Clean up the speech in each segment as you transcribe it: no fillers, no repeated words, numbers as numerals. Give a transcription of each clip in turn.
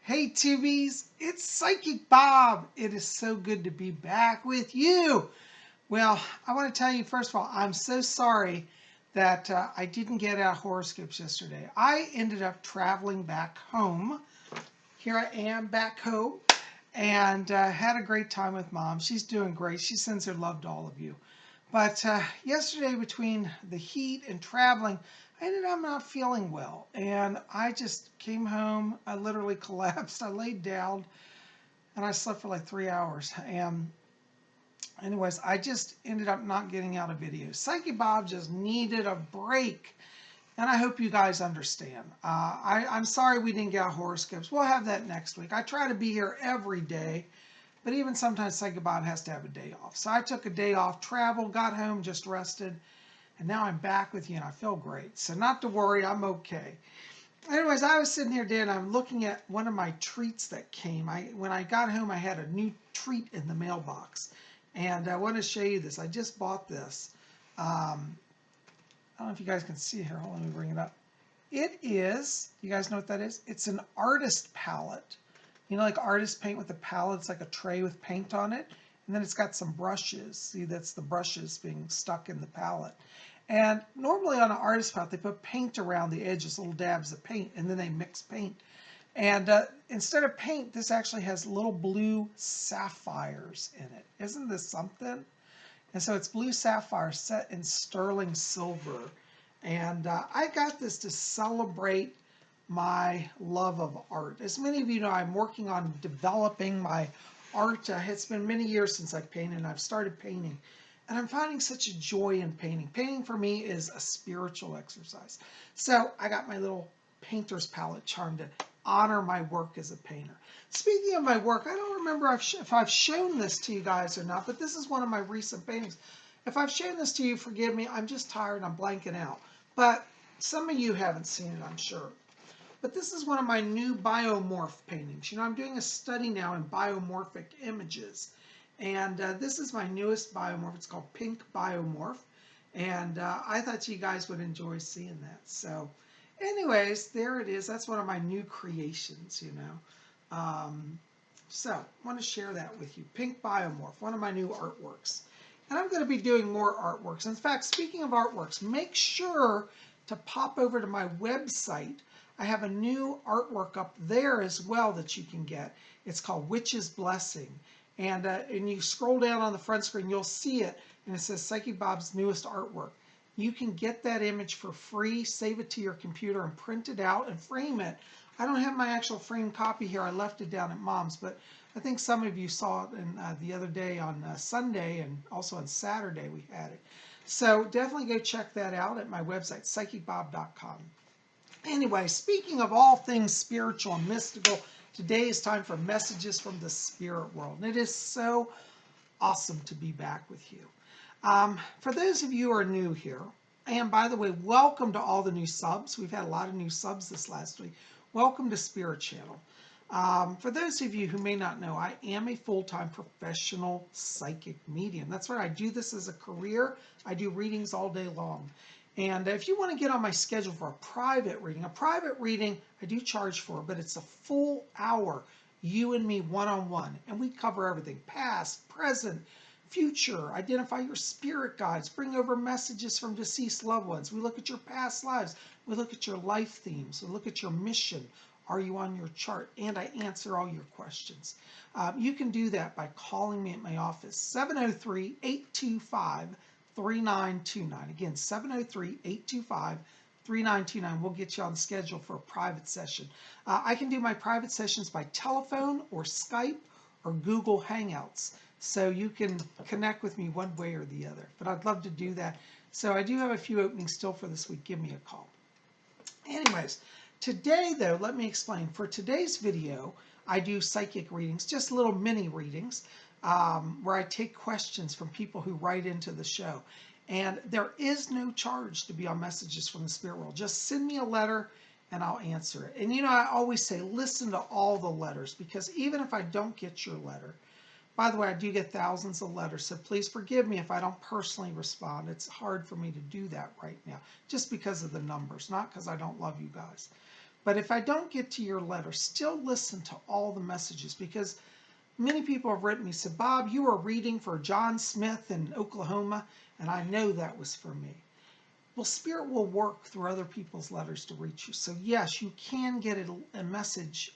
Hey Tubies, it's Psychic Bob. It is so good to be back with you. Well, I want to tell you first of all, I'm so sorry that I didn't get out horoscopes yesterday. I ended up traveling back home. Here I am back home and had a great time with Mom. She's doing great. She sends her love to all of you. But yesterday, between the heat and traveling, I ended up not feeling well. And I just came home. I literally collapsed. I laid down and I slept for like 3 hours. And anyways, I just ended up not getting out a video. Psychic Bob just needed a break. And I hope you guys understand. I'm sorry we didn't get out horoscopes. We'll have that next week. I try to be here every day. But even sometimes Psychic Bob has to have a day off. So I took a day off, traveled, got home, just rested. And now I'm back with you and I feel great. So not to worry, I'm okay. Anyways, I was sitting here today and I'm looking at one of my treats that came. When I got home, I had a new treat in the mailbox. And I want to show you this. I just bought this. I don't know if you guys can see it here. Hold on, let me bring it up. It is, you guys know what that is? It's an artist palette. You know, like artists paint with a palette. It's like a tray with paint on it. And then it's got some brushes. See, that's the brushes being stuck in the palette. And normally on an artist palette, they put paint around the edges, little dabs of paint, and then they mix paint. And instead of paint, this actually has little blue sapphires in it. Isn't this something? And so it's blue sapphire set in sterling silver. And I got this to celebrate my love of art. As many of you know, I'm working on developing my art. It's been many years since I've painted, and I've started painting. And I'm finding such a joy in painting. Painting for me is a spiritual exercise. So I got my little painter's palette charm to honor my work as a painter. Speaking of my work, I don't remember if I've shown this to you guys or not, but this is one of my recent paintings. If I've shown this to you, forgive me. I'm just tired. I'm blanking out. But some of you haven't seen it, I'm sure. But this is one of my new biomorph paintings. You know, I'm doing a study now in biomorphic images. And this is my newest biomorph. It's called Pink Biomorph. And I thought you guys would enjoy seeing that. So anyways, there it is. That's one of my new creations, you know. So I want to share that with you. Pink Biomorph, one of my new artworks. And I'm going to be doing more artworks. In fact, speaking of artworks, make sure to pop over to my website. I have a new artwork up there as well that you can get. It's called Witch's Blessing. And you scroll down on the front screen, you'll see it. And it says Psychic Bob's newest artwork. You can get that image for free, save it to your computer, and print it out and frame it. I don't have my actual framed copy here. I left it down at Mom's. But I think some of you saw it the other day on Sunday, and also on Saturday we had it. So definitely go check that out at my website, PsychicBob.com. Anyway, speaking of all things spiritual and mystical, today is time for messages from the spirit world. And it is so awesome to be back with you. For those of you who are new here, and by the way, welcome to all the new subs. We've had a lot of new subs this last week. Welcome to Spirit Channel. For those of you who may not know, I am a full-time professional psychic medium. That's right, I do this as a career. I do readings all day long. And if you want to get on my schedule for a private reading I do charge for, but it's a full hour, you and me one-on-one. And we cover everything, past, present, future, identify your spirit guides, bring over messages from deceased loved ones. We look at your past lives. We look at your life themes. We look at your mission. Are you on your chart? And I answer all your questions. You can do that by calling me at my office, 703-825-3929. Again, 703-825-3929. We'll get you on the schedule for a private session. I can do my private sessions by telephone or Skype or Google Hangouts. So you can connect with me one way or the other. But I'd love to do that. So I do have a few openings still for this week. Give me a call. Anyways, today though, let me explain. For today's video, I do psychic readings, just little mini readings, where I take questions from people who write into the show. And there is no charge to be on messages from the spirit world. Just send me a letter and I'll answer it. And you know, I always say, listen to all the letters, because even if I don't get your letter, by the way, I do get thousands of letters, so please forgive me if I don't personally respond. It's hard for me to do that right now, just because of the numbers, not because I don't love you guys. But if I don't get to your letter, still listen to all the messages, because many people have written me, said, Bob, you were reading for John Smith in Oklahoma, and I know that was for me. Well, Spirit will work through other people's letters to reach you. So yes, you can get a message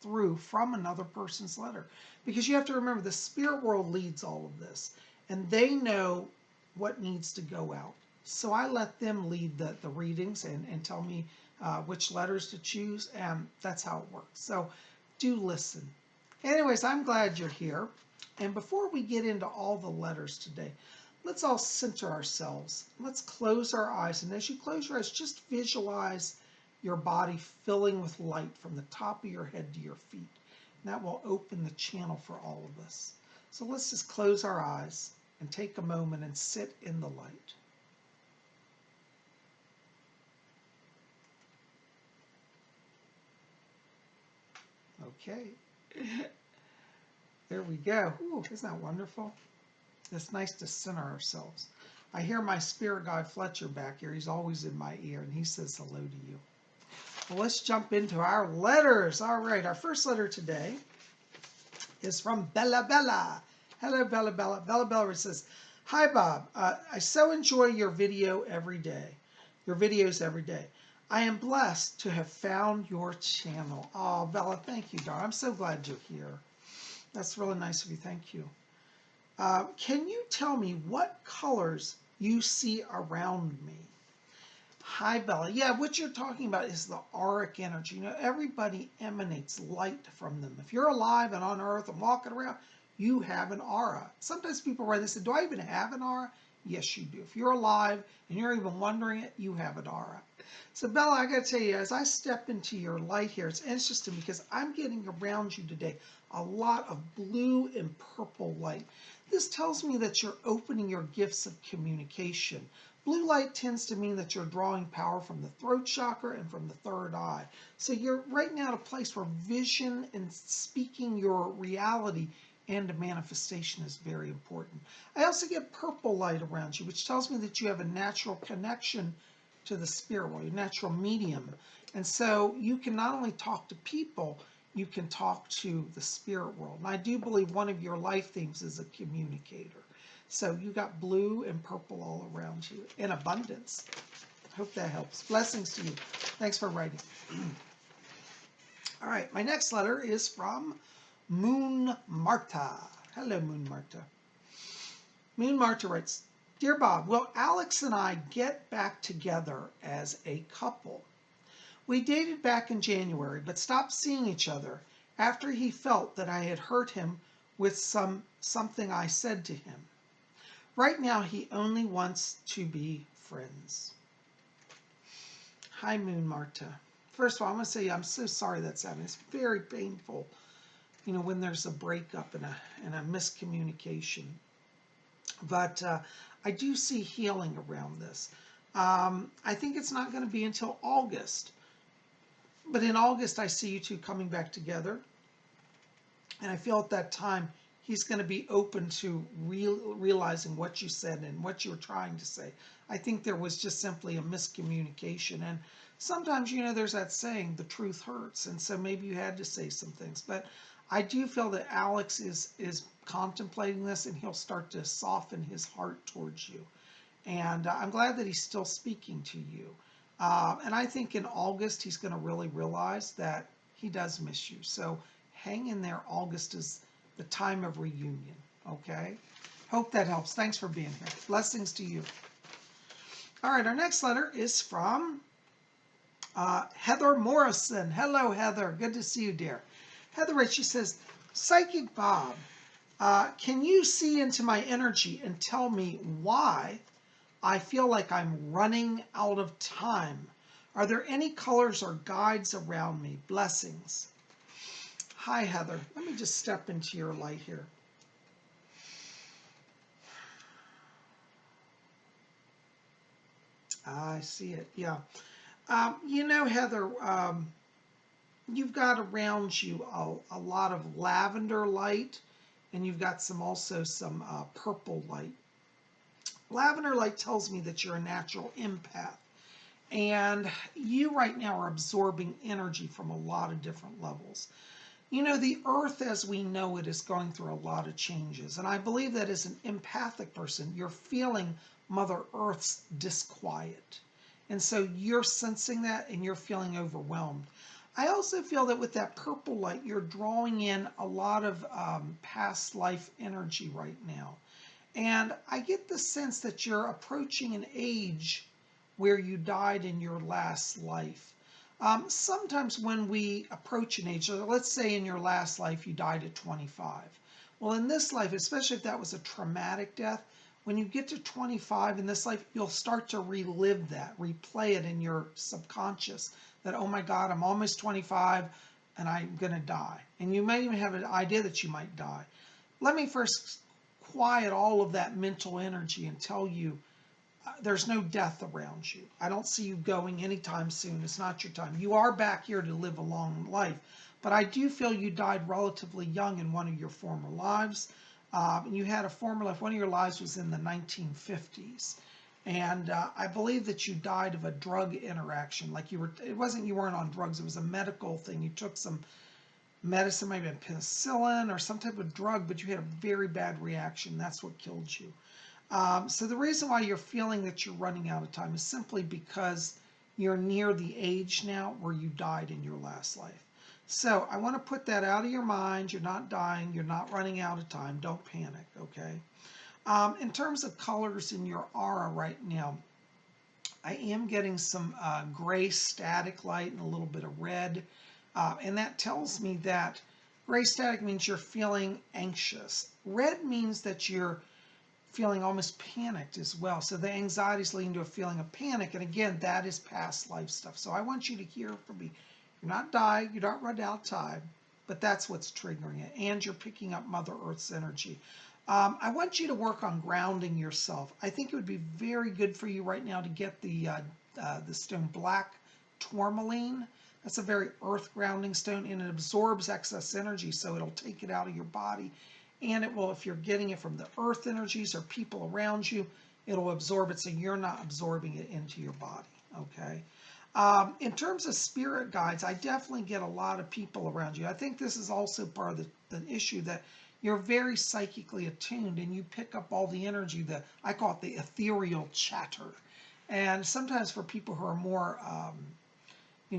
through from another person's letter, because you have to remember the spirit world leads all of this, and they know what needs to go out. So I let them lead the readings and tell me which letters to choose, and that's how it works. So do listen. Anyways, I'm glad you're here. And before we get into all the letters today, let's all center ourselves. Let's close our eyes. And as you close your eyes, just visualize your body filling with light from the top of your head to your feet. And that will open the channel for all of us. So let's just close our eyes and take a moment and sit in the light. Okay. There we go. Ooh, isn't that wonderful? It's nice to center ourselves. I hear my spirit guide Fletcher back here. He's always in my ear, and he says hello to you. Well, let's jump into our letters. All right, our first letter today is from Bella Bella. Hello, Bella Bella. Bella Bella says, hi, Bob. I so enjoy your video every day. Your videos every day. I am blessed to have found your channel. Oh, Bella, thank you, darling. I'm so glad you're here. That's really nice of you. Thank you. Can you tell me what colors you see around me? Hi, Bella. Yeah, what you're talking about is the auric energy. You know, everybody emanates light from them. If you're alive and on Earth and walking around, you have an aura. Sometimes people write and say, do I even have an aura? Yes, you do. If you're alive and you're even wondering it, you have an aura. So, Bella, I got to tell you, as I step into your light here, it's interesting because I'm getting around you today a lot of blue and purple light. This tells me that you're opening your gifts of communication. Blue light tends to mean that you're drawing power from the throat chakra and from the third eye. So you're right now at a place where vision and speaking your reality and manifestation is very important. I also get purple light around you, which tells me that you have a natural connection to the spirit world, your natural medium. And so you can not only talk to people, you can talk to the spirit world. And I do believe one of your life themes is a communicator. So you got blue and purple all around you in abundance. Hope that helps. Blessings to you. Thanks for writing. All right, my next letter is from Moon Marta. Hello, Moon Marta. Moon Marta writes, Dear Bob, will Alex and I get back together as a couple? We dated back in January, but stopped seeing each other after he felt that I had hurt him with something I said to him. Right now, he only wants to be friends. Hi, Moon Marta. First of all, I want to say I'm so sorry that's happening. It's very painful, you know, when there's a breakup and a miscommunication. But I do see healing around this. I think it's not going to be until August. But in August, I see you two coming back together. And I feel at that time, he's going to be open to realizing what you said and what you were trying to say. I think there was just simply a miscommunication. And sometimes, you know, there's that saying, the truth hurts. And so maybe you had to say some things. But I do feel that Alex is contemplating this, and he'll start to soften his heart towards you. And I'm glad that he's still speaking to you. And I think in August, he's going to really realize that he does miss you. So hang in there. August is the time of reunion, okay? Hope that helps. Thanks for being here. Blessings to you. All right, our next letter is from Heather Morrison. Hello, Heather. Good to see you, dear. Heather writes, she says, Psychic Bob, can you see into my energy and tell me why I feel like I'm running out of time? Are there any colors or guides around me? Blessings. Hi, Heather. Let me just step into your light here. I see it. Yeah. You know, Heather, you've got around you a lot of lavender light, and you've got also some purple light. Lavender light tells me that you're a natural empath. And you right now are absorbing energy from a lot of different levels. You know, the earth as we know it is going through a lot of changes. And I believe that as an empathic person, you're feeling Mother Earth's disquiet. And so you're sensing that and you're feeling overwhelmed. I also feel that with that purple light, you're drawing in a lot of past life energy right now. And I get the sense that you're approaching an age where you died in your last life. Sometimes when we approach an age, let's say in your last life you died at 25. Well, in this life, especially if that was a traumatic death, when you get to 25 in this life, you'll start to relive that, replay it in your subconscious that, oh my God, I'm almost 25 and I'm going to die. And you may even have an idea that you might die. Let me first quiet all of that mental energy and tell you there's no death around you. I don't see you going anytime soon. It's not your time. You are back here to live a long life, but I do feel you died relatively young in one of your former lives. You had a former life. One of your lives was in the 1950s. And I believe that you died of a drug interaction. Like you weren't on drugs. It was a medical thing. You took some medicine, maybe penicillin or some type of drug, but you had a very bad reaction. That's what killed you. So the reason why you're feeling that you're running out of time is simply because you're near the age now where you died in your last life. So I want to put that out of your mind. You're not dying. You're not running out of time. Don't panic, okay? In terms of colors in your aura right now, I am getting some gray static light and a little bit of red. And that tells me that gray static means you're feeling anxious. Red means that you're feeling almost panicked as well. So the anxiety is leading to a feeling of panic. And again, that is past life stuff. So I want you to hear from me. You're not dying, you're not running out of time, but that's what's triggering it. And you're picking up Mother Earth's energy. I want you to work on grounding yourself. I think it would be very good for you right now to get the stone black tourmaline. That's a very earth grounding stone, and it absorbs excess energy, so it'll take it out of your body. And it will, if you're getting it from the earth energies or people around you, it'll absorb it so you're not absorbing it into your body, okay? In terms of spirit guides, I definitely get a lot of people around you. I think this is also part of the issue that you're very psychically attuned and you pick up all the energy, I call it the ethereal chatter. And sometimes for people who are more,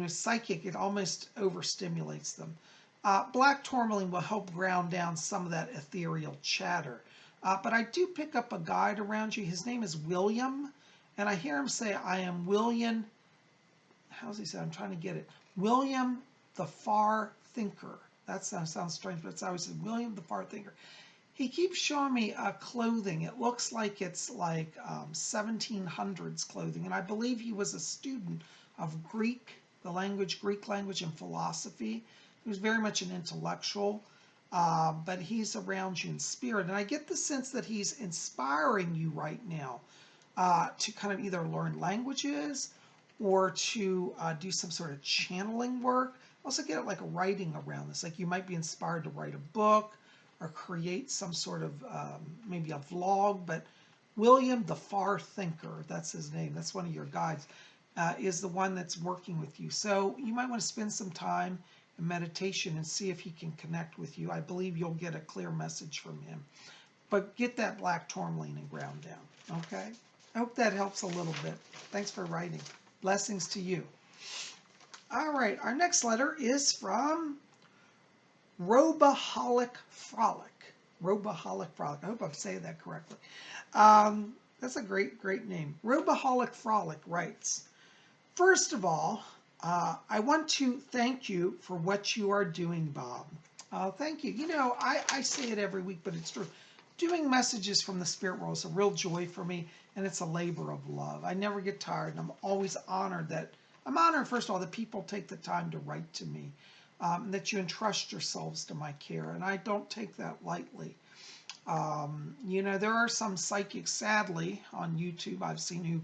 psychic, it almost overstimulates them. Black tourmaline will help ground down some of that ethereal chatter. But I do pick up a guide around you. His name is William. And I hear him say, I am William. How's he say? I'm trying to get it. William the Far Thinker. That sounds strange, but it's how he says, William the Far Thinker. He keeps showing me clothing. It looks like it's like 1700s clothing. And I believe he was a student of Greek language and philosophy. He was very much an intellectual, but he's around you in spirit. And I get the sense that he's inspiring you right now to kind of either learn languages or to do some sort of channeling work. Also get like a writing around this. Like you might be inspired to write a book or create some sort of, maybe a vlog. But William the Far Thinker, that's his name. That's one of your guides, is the one that's working with you. So you might want to spend some time in meditation and see if he can connect with you. I believe you'll get a clear message from him. But get that black tourmaline and ground down, okay? I hope that helps a little bit. Thanks for writing. Blessings to you. All right, our next letter is from Robaholic Frolic. Robaholic Frolic. I hope I'm saying that correctly. That's a great name. Robaholic Frolic writes, first of all, I want to thank you for what you are doing, Bob. Thank you. You know, I say it every week, but it's true. Doing messages from the spirit world is a real joy for me, and it's a labor of love. I never get tired, and I'm always honored first of all, that people take the time to write to me, that you entrust yourselves to my care, and I don't take that lightly. There are some psychics, sadly, on YouTube I've seen who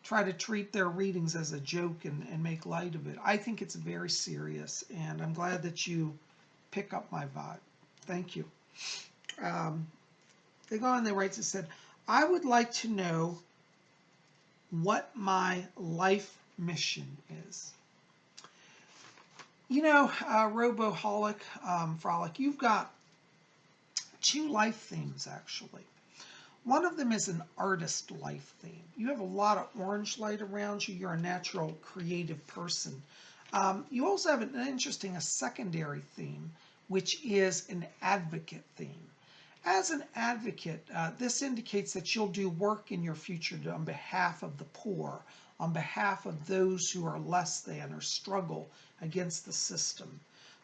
try to treat their readings as a joke and make light of it. I think it's very serious, and I'm glad that you pick up my vibe. Thank you. They go on, they said, I would like to know what my life mission is. You know, Roboholic, Frolic, you've got two life themes, actually. One of them is an artist life theme. You have a lot of orange light around you. You're a natural creative person. You also have an interesting, a secondary theme, which is an advocate theme. As an advocate, this indicates that you'll do work in your future on behalf of the poor, on behalf of those who are less than or struggle against the system.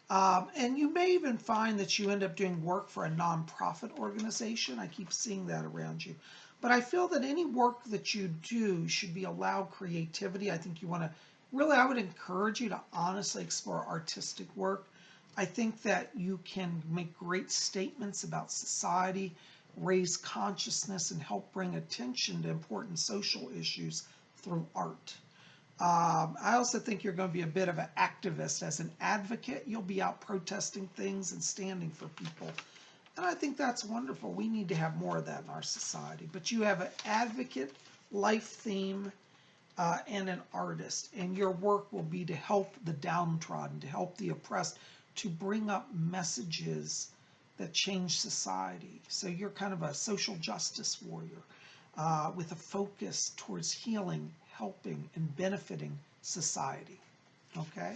And you may even find that you end up doing work for a nonprofit organization. I keep seeing that around you. But I feel that any work that you do should be allowed creativity. I think you want to really, I would encourage you to honestly explore artistic work. I think that you can make great statements about society, raise consciousness, and help bring attention to important social issues through art. I also think you're going to be a bit of an activist. As an advocate, you'll be out protesting things and standing for people. And I think that's wonderful. We need to have more of that in our society. But you have an advocate, life theme, and an artist. And your work will be to help the downtrodden, to help the oppressed, to bring up messages that change society. So you're kind of a social justice warrior with a focus towards healing, helping, and benefiting society. Okay?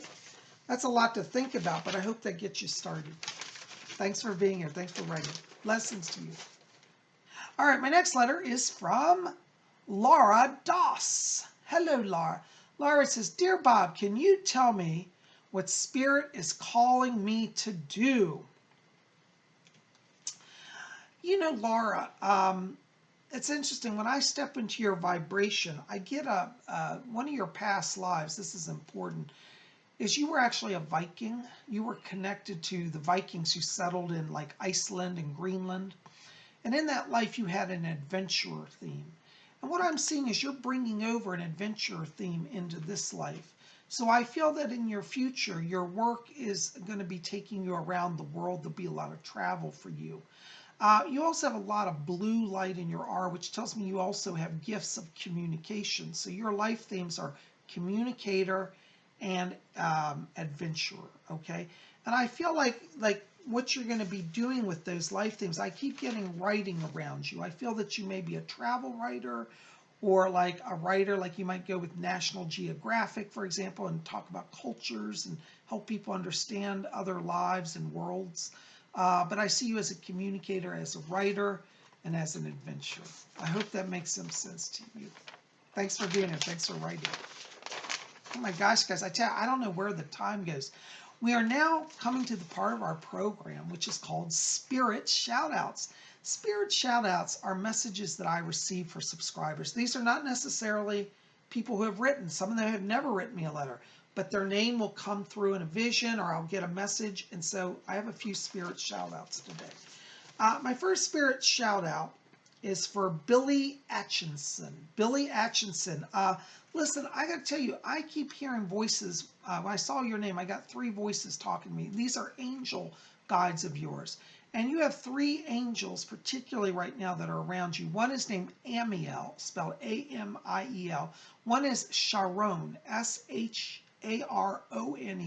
That's a lot to think about, but I hope that gets you started. Thanks for being here. Thanks for writing. Blessings to you. All right, my next letter is from Laura Doss. Hello, Laura. Laura says, Dear Bob, can you tell me what Spirit is calling me to do? You know, Laura, it's interesting. When I step into your vibration, I get one of your past lives, this is important, is you were actually a Viking. You were connected to the Vikings who settled in like Iceland and Greenland. And in that life, you had an adventurer theme. And what I'm seeing is you're bringing over an adventurer theme into this life. So I feel that in your future, your work is going to be taking you around the world. There'll be a lot of travel for you. You also have a lot of blue light in your aura, which tells me you also have gifts of communication. So your life themes are communicator and adventurer, okay? And I feel like what you're going to be doing with those life themes, I keep getting writing around you. I feel that you may be a travel writer or like a writer, like you might go with National Geographic, for example, and talk about cultures and help people understand other lives and worlds. But I see you as a communicator, as a writer, and as an adventurer. I hope that makes some sense to you. Thanks for being here. Thanks for writing. Oh my gosh, guys, I tell you, I don't know where the time goes. We are now coming to the part of our program, which is called Spirit Shoutouts. Spirit Shoutouts are messages that I receive for subscribers. These are not necessarily people who have written. Some of them have never written me a letter, but their name will come through in a vision or I'll get a message. And so I have a few Spirit Shoutouts today. My first Spirit Shoutout is for Billy Atchison. Billy Atchison. Listen, I got to tell you, I keep hearing voices. When I saw your name, I got 3 voices talking to me. These are angel guides of yours. And you have 3 angels, particularly right now, that are around you. One is named Amiel, spelled A-M-I-E-L. One is Sharon, S-H-A-R-O-N-E,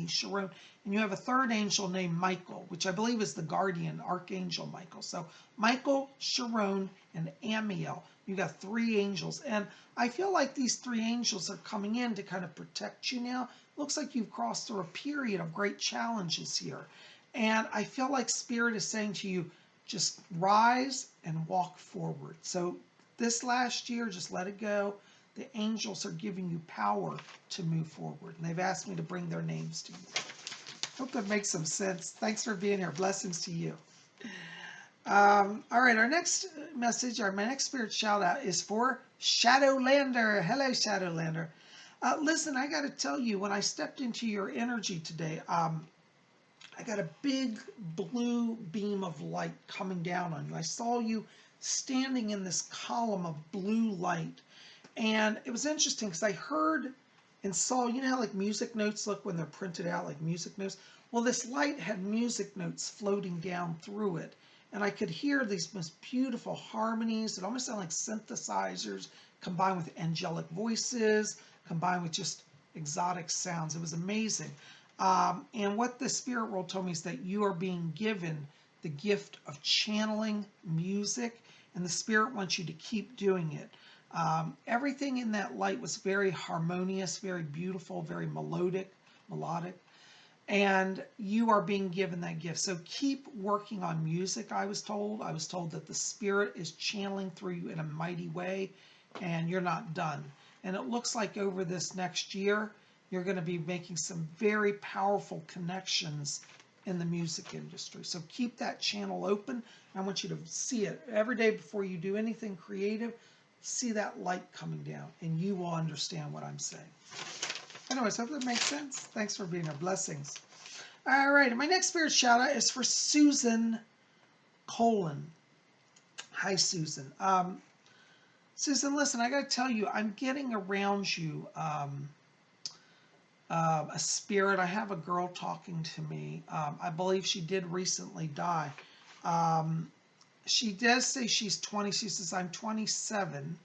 Sharon. And you have a 3rd angel named Michael, which I believe is the guardian, Archangel Michael. So Michael, Sharon, and Amiel. You got 3 angels. And I feel like these 3 angels are coming in to kind of protect you now. Looks like you've crossed through a period of great challenges here. And I feel like Spirit is saying to you, just rise and walk forward. So this last year, just let it go. The angels are giving you power to move forward. And they've asked me to bring their names to you. Hope that makes some sense. Thanks for being here. Blessings to you. All right, our next message, my next Spirit shout out is for Shadowlander. Hello, Shadowlander. Listen, I got to tell you, when I stepped into your energy today, I got a big blue beam of light coming down on you. I saw you standing in this column of blue light. And it was interesting because I heard and saw, you know how like music notes look when they're printed out, like music notes? Well, this light had music notes floating down through it. And I could hear these most beautiful harmonies. It almost sounded like synthesizers combined with angelic voices, combined with just exotic sounds. It was amazing. And what the spirit world told me is that you are being given the gift of channeling music, and the spirit wants you to keep doing it. Everything in that light was very harmonious, very beautiful, very melodic, and you are being given that gift. So keep working on music, I was told. I was told that the spirit is channeling through you in a mighty way, and you're not done. And it looks like over this next year, you're going to be making some very powerful connections in the music industry. So keep that channel open. I want you to see it every day before you do anything creative. See that light coming down, and you will understand what I'm saying. Anyways, hope that makes sense. Thanks for being here. Blessings. All right, and my next spirit shout out is for Susan Colon. Hi, Susan. Susan, listen, I got to tell you, I'm getting around you a spirit. I have a girl talking to me. I believe she did recently die. She does say she's 20. She says, I'm 27.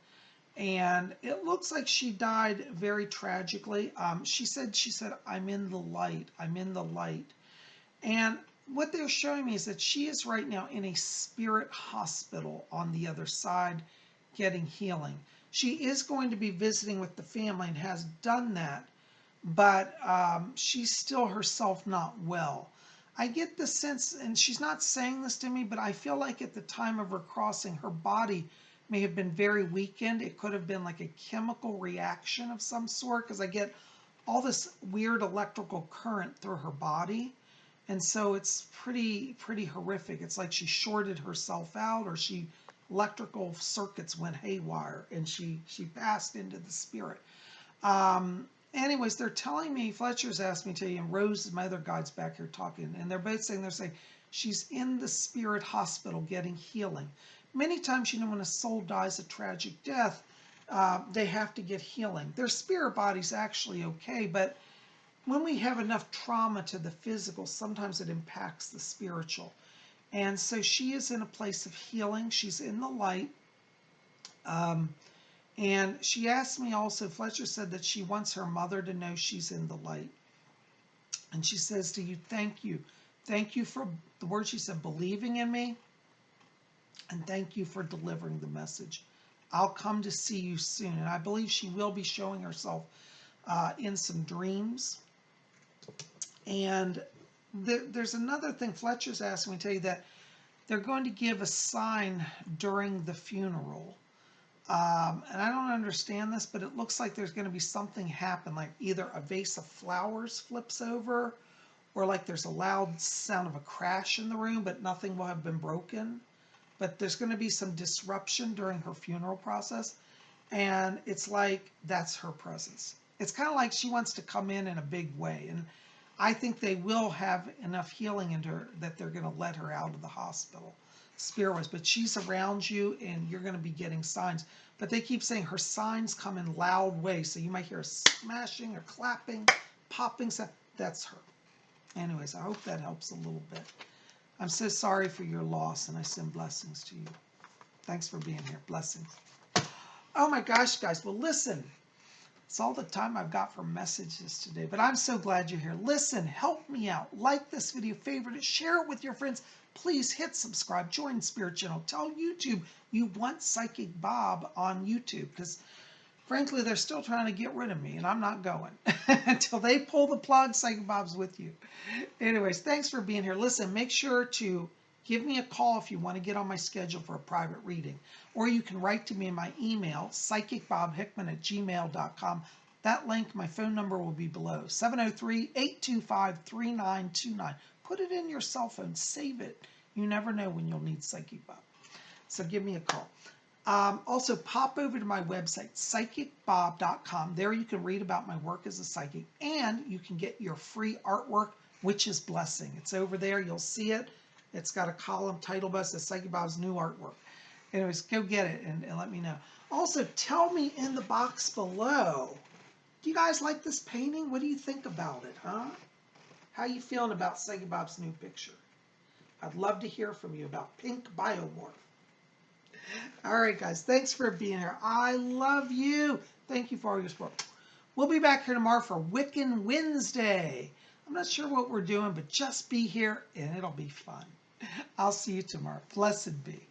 And it looks like she died very tragically. She said, I'm in the light. I'm in the light. And what they're showing me is that she is right now in a spirit hospital on the other side getting healing. She is going to be visiting with the family and has done that, but she's still herself not well. I get the sense, and she's not saying this to me, but I feel like at the time of her crossing, her body may have been very weakened. It could have been like a chemical reaction of some sort, because I get all this weird electrical current through her body. And so it's pretty horrific. It's like she shorted herself out, or electrical circuits went haywire, and she passed into the spirit. Anyways, they're telling me, Fletcher's asked me to tell you, and Rose, my other guide's back here talking, and they're both saying, she's in the spirit hospital getting healing. Many times, when a soul dies a tragic death, they have to get healing. Their spirit body's actually okay, but when we have enough trauma to the physical, sometimes it impacts the spiritual. And so she is in a place of healing. She's in the light. And she asked me also, Fletcher said that she wants her mother to know she's in the light. And she says to you, thank you. Thank you for the word she said, believing in me. And thank you for delivering the message. I'll come to see you soon. And I believe she will be showing herself in some dreams. And there's another thing Fletcher's asked me to tell you, that they're going to give a sign during the funeral. And I don't understand this, but it looks like there's going to be something happen, like either a vase of flowers flips over, or like there's a loud sound of a crash in the room, but nothing will have been broken. But there's going to be some disruption during her funeral process. And it's like that's her presence. It's kind of like she wants to come in a big way. And I think they will have enough healing into her that they're going to let her out of the hospital, spirit-wise. But she's around you, and you're going to be getting signs. But they keep saying her signs come in loud ways. So you might hear a smashing or clapping, popping stuff. That's her. Anyways, I hope that helps a little bit. I'm so sorry for your loss, and I send blessings to you. Thanks for being here. Blessings. Oh my gosh, guys. Well, listen. It's all the time I've got for messages today, but I'm so glad you're here. Listen, help me out. Like this video, favorite it, share it with your friends. Please hit subscribe, join Spirit Channel. Tell YouTube you want Psychic Bob on YouTube, because frankly, they're still trying to get rid of me, and I'm not going. Until they pull the plug, Psychic Bob's with you. Anyways, thanks for being here. Listen, make sure to give me a call if you want to get on my schedule for a private reading. Or you can write to me in my email, PsychicBobHickman@gmail.com. That link, my phone number will be below, 703-825-3929. Put it in your cell phone. Save it. You never know when you'll need Psychic Bob. So give me a call. Also, pop over to my website, PsychicBob.com. There you can read about my work as a psychic, and you can get your free artwork, which is Blessing. It's over there. You'll see it. It's got a column title that says Psychic Bob's new artwork. Anyways, go get it and let me know. Also, tell me in the box below, do you guys like this painting? What do you think about it, huh? How you feeling about Psychic Bob's new picture? I'd love to hear from you about Pink Biomorph. All right, guys, thanks for being here. I love you. Thank you for all your support. We'll be back here tomorrow for Wiccan Wednesday. I'm not sure what we're doing, but just be here and it'll be fun. I'll see you tomorrow. Blessed be.